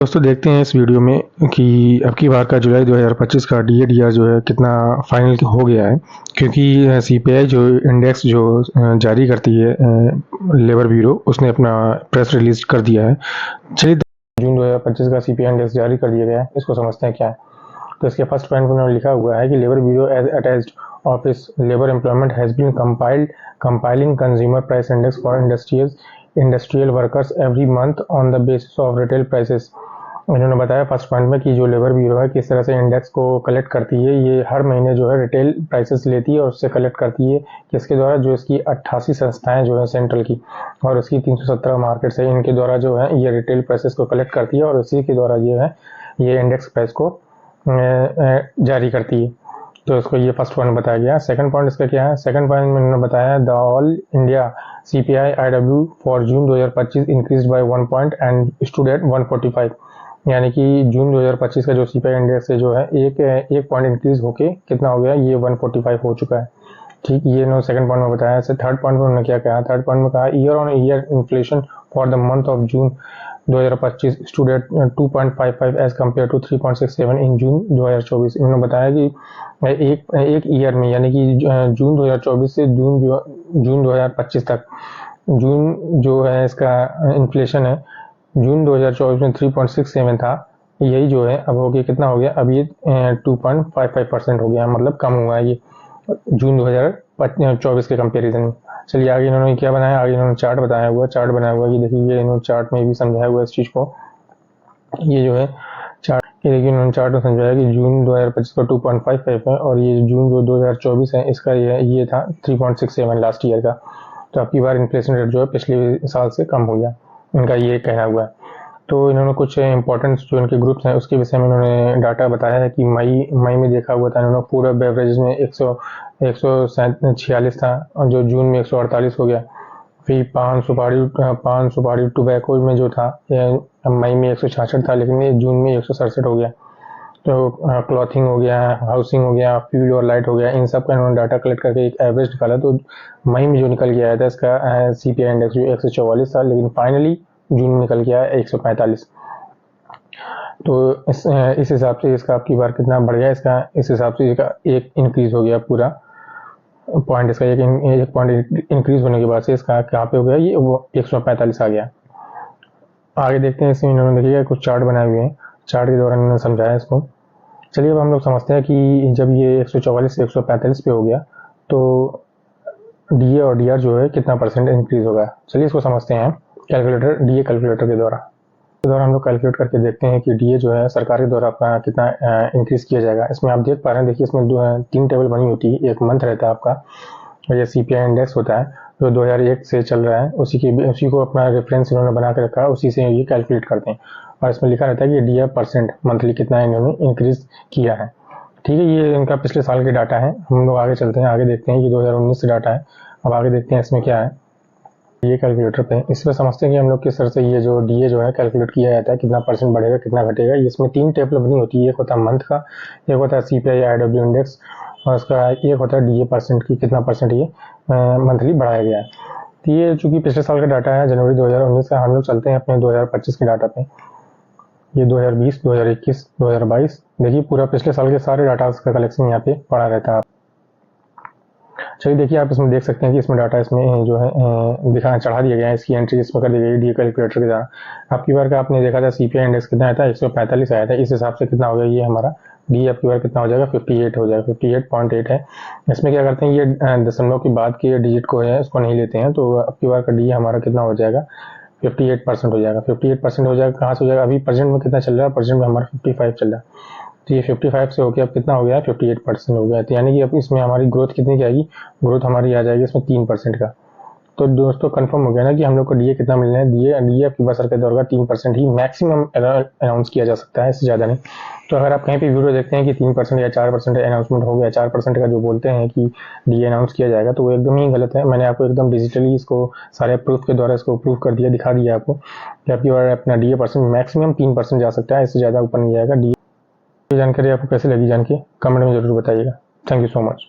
दोस्तों देखते हैं इस वीडियो में कि अब की बार का जुलाई 2025 का डीएडीआर जो है कितना फाइनल हो गया है, क्योंकि सीपीआई जो इंडेक्स जो जारी करती है लेबर ब्यूरो, उसने अपना प्रेस रिलीज कर दिया है। चलिए जून 2025 का सीपीआई इंडेक्स जारी कर दिया गया है, इसको समझते हैं क्या है। तो इसके फर्स्ट पॉइंट में उन्होंने लिखा हुआ है कि labour bureau as attached office labour employment has been compiling consumer price index for industrial workers every month on the basis of retail prices. इन्होंने बताया फर्स्ट पॉइंट में कि जो लेबर ब्यूरो है किस तरह से इंडेक्स को कलेक्ट करती है। ये हर महीने जो है रिटेल प्राइसेस लेती है और उससे कलेक्ट करती है किसके द्वारा, जो इसकी 88 संस्थाएं जो है सेंट्रल की और उसकी 317 मार्केट्स है, इनके द्वारा जो है ये रिटेल प्राइसेस को कलेक्ट करती है और उसी के द्वारा ये है ये इंडेक्स प्राइस को जारी करती है। तो इसको ये फर्स्ट पॉइंट बताया गया। सेकंड पॉइंट इसका क्या है, सेकंड पॉइंट में उन्होंने बताया the all India CPI IW for June 2025 increase by 1 point and stood at 145। यानी कि जून 2025 का जो सीपीआई इंडेक्स है जो है एक पॉइंट इंक्रीज होके कितना हो गया, ये 145 हो चुका है। ठीक, ये इन्होंने सेकंड पॉइंट में बताया। थर्ड पॉइंट में उन्होंने क्या कहा, थर्ड पॉइंट में कहा year on year inflation for the month of June 2025 stood at 2.55 as compared to 3.67 in June 2024। इन्होंने बताया कि एक ईयर में, यानी कि जून 2024 से जून 2025 तक जून जो है इसका इन्फ्लेशन है, जून 2024 में 3.67 था, यही जो है अब हो गया कितना हो गया, अब ये 2.55% हो गया, मतलब कम हुआ है ये जून 2024 के कंपैरिजन में। चलिए आगे इन्होंने क्या बनाया, आगे इन्होंने चार्ट बनाया हुआ कि देखिए ये इन्होंने चार्ट में भी समझाया हुआ इस चीज को। ये जो है चार्ट, ये देखिए इन्होंने चार्ट में समझाया कि जून 2025 का 2.55 है और ये जून जो 2024 है इसका ये था 3.67 लास्ट ईयर का। तो अब की बार इन्फ्लेशन रेट जो है पिछले साल से कम हो गया, इनका ये कहना हुआ है। तो इन्होंने कुछ इंपॉर्टेंट जो इनके ग्रुप्स हैं उसके विषय में इन्होंने डाटा बताया है कि मई में देखा हुआ था इन्होंने फूड और बेवरेजेस में 146 था और जो जून में 148 हो गया। फिर पान सुपारी टोबैको में जो था मई में 166 था, लेकिन ये जून में 167 हो गया। तो क्लॉथिंग हो गया, हाउसिंग हो गया, फ्यूल और लाइट हो गया, इन सब का इन्होंने डाटा कलेक्ट करके एक एवरेज निकाला। तो मई में जो निकल के आया था इसका सीपीआई इंडेक्स जो 144 था, लेकिन फाइनली जून में निकल के आया 145। तो इस हिसाब से इसका आपकी बार कितना बढ़ गया, इसका इस हिसाब से इसका एक इंक्रीज हो गया पूरा पॉइंट। इसका एक पॉइंट इंक्रीज होने के बाद से इसका कहाँ पे हो गया, ये वो 145 आ गया। आगे देखते हैं, इसमें इन्होंने देखिए कुछ चार्ट बनाए हुए हैं, चार्ट के दौरान इन्होंने समझाया इसको। चलिए अब हम लोग समझते हैं कि जब ये 144 से 145 पे हो गया तो डीए और डीआर जो है कितना परसेंट इंक्रीज होगा। चलिए इसको समझते हैं कैलकुलेटर, डीए कैलकुलेटर के द्वारा हम लोग कैलकुलेट करके देखते हैं कि डीए जो है सरकार के द्वारा अपना कितना इंक्रीज किया जाएगा। इसमें आप देख पा रहे हैं, देखिए इसमें 3 टेबल बनी होती है, एक मंथ रहता है आपका और ये सीपीआई इंडेक्स होता है जो 2001 से चल रहा है, उसी को अपना रेफरेंस इन्होंने बना के रखा है, उसी से ये कैलकुलेट करते हैं और इसमें लिखा रहता है कि डीए परसेंट मंथली कितना इन्होंने इंक्रीज किया है। ठीक है, ये इनका पिछले साल के डाटा है। हम लोग आगे चलते हैं, आगे देखते हैं, ये 2019 से डाटा है। अब आगे देखते हैं इसमें क्या है, ये कैलकुलेटर पे इसमें समझते हैं कि हम लोग किस तरह से ये जो डीए जो है कैलकुलेट किया जाता है, कितना परसेंट बढ़ेगा कितना घटेगा। इसमें 3 टेबल बनी होती है, एक होता है मंथ का, एक होता है सीपीआई आईडब्ल्यू इंडेक्स और उसका एक होता है डीए परसेंट की, कितना परसेंट ये मंथली बढ़ाया गया है। तो ये चूंकि पिछले साल का डाटा है जनवरी 2019 का, हम लोग चलते हैं अपने 2025 के डाटा पे। ये 2020, 2021, 2022, देखिए पूरा पिछले साल के सारे डाटा का कलेक्शन यहाँ पे पड़ा रहता है। चलिए देखिए आप इसमें देख सकते हैं कि इसमें डाटा इसमें जो है चढ़ा दिया गया है, इसकी एंट्री इसमें कर दी गई डी कैलकुलेटर के द्वारा। आपकी बार का आपने देखा था सीपीआई इंडेक्स कितना आया था, 145 आया था, इस हिसाब से कितना हो गया ये हमारा डी आपकी बार कितना हो जाएगा, 58 हो जाएगा, 58.8 है। इसमें क्या करते हैं, ये दशमलव के बाद के डिजिट को है इसको नहीं लेते हैं, तो आपकी बार का डी हमारा कितना हो जाएगा, 58% हो जाएगा। 58% हो जाएगा, कहाँ से हो जाएगा, अभी प्रेजेंट में कितना चल रहा है, प्रेजेंट में हमारा 55 चल रहा है। तो ये 55 से होकर अब कितना हो गया, 58% हो गया। तो यानी कि अब इसमें हमारी ग्रोथ कितनी की आएगी, ग्रोथ हमारी आ जाएगी इसमें 3% का। तो दोस्तों कंफर्म हो गया ना कि हम लोग को डीए कितना मिलना है, डीए आपकी बसर के दौर का 3% ही मैक्सिमम अनाउंस किया जा सकता है, इससे ज़्यादा नहीं। तो अगर आप कहीं पे वीडियो देखते हैं कि 3% या 4% अनाउंसमेंट हो गया, 4% का जो बोलते हैं कि डीए अनाउंस किया जाएगा, तो वो एकदम ही गलत है। मैंने आपको एकदम डिजिटली इसको सारे प्रूफ के द्वारा इसको प्रूफ कर दिया, दिखा दिया आपको कि आपकी बार अपना डीए परसेंट मैक्सिमम 3% जा सकता है, इससे ज़्यादा ऊपर नहीं जाएगा। डीए जानकारी आपको कैसे लगी जान के कमेंट में जरूर बताइएगा। Thank you so much.